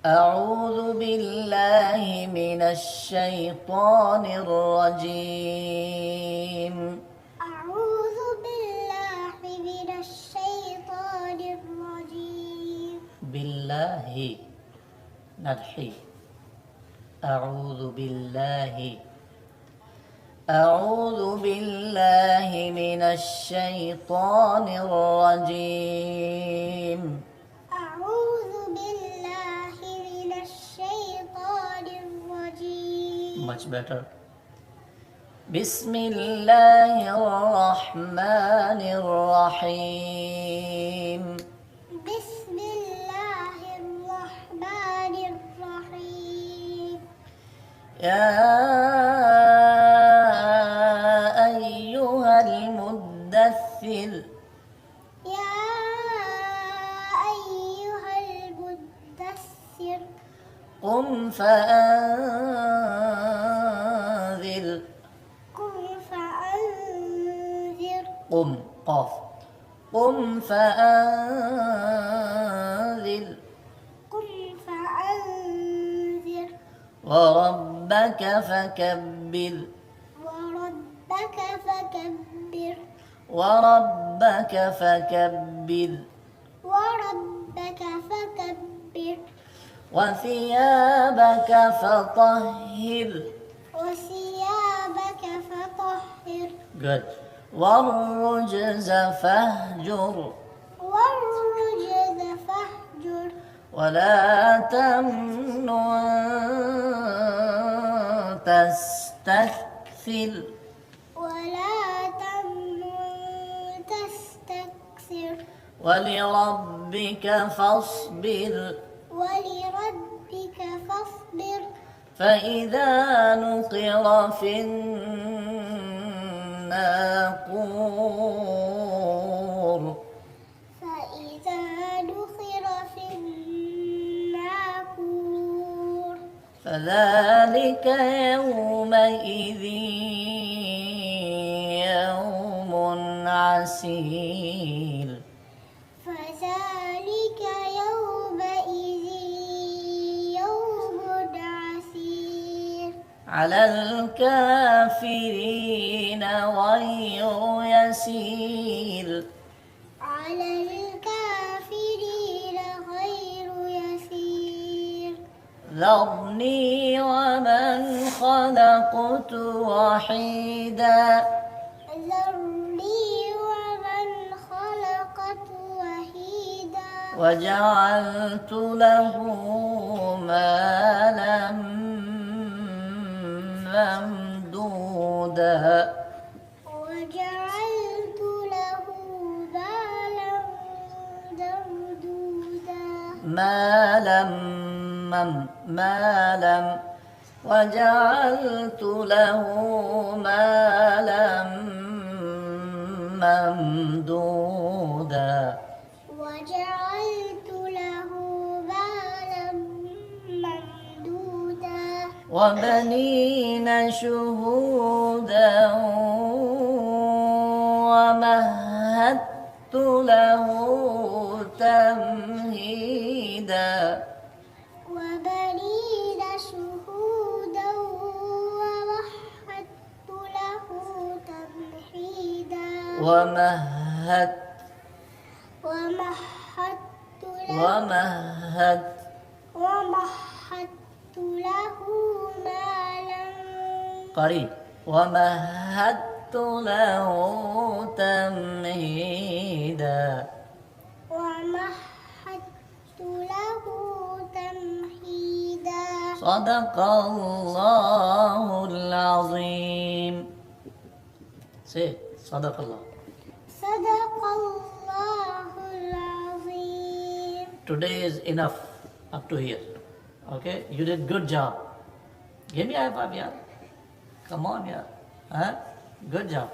أعوذ بالله من الشيطان الرجيم. أعوذ بالله من الشيطان الرجيم. بالله نضحي. أعوذ بالله من الشيطان الرجيم. أعوذ بالله من الشيطان الرجيم. Much better. بسم الله الرحمن الرحيم. بسم الله الرحمن الرحيم. يا أيها المدثر يا أيها المدثر قم فأنذر. قم فأنذر. قم قاف قم فأنذر قم فأنذر. وربك فكبر. وربك فكبر. وربك فكبر وربك فكبر. وثيابك فطهر. وثيابك فطهر. Good. والرجز فاهجر. والرجز فاهجر. ولا تمنن تستكثر. ولا تمنن تستكثر. ولربك فاصبر. ولربك فاصبر. فإذا نقر في الناقور. فإذا نقر في الناقور. فذلك يومئذ يوم عسير. فذلك يومئذ يوم عسير. على الكافرين غير يسير. على الكافرين غير يسير. ذرني ومن خلقت وحيدا. ذرني ومن خلقت وحيدا. وجعلت له مالا ممدودا. وجعلت له مالا ممدودا. وجعلت له مالا ممدودا. وجعلت له مالا ممدودا. وبنين شهودا. ومهدت له تمهيدا. وبنين شهودا. ومهدت له تمهيدا. ومهدت ومهدت له مالا. قريب. ومهدت له تمهيدا. ومهدت له تمهيدا. صدق الله العظيم. Say, صدق الله. صدق الله العظيم. Today is enough up to here. Okay, you did good job. Give me a high five, yeah. Come on, yeah. Huh? Good job.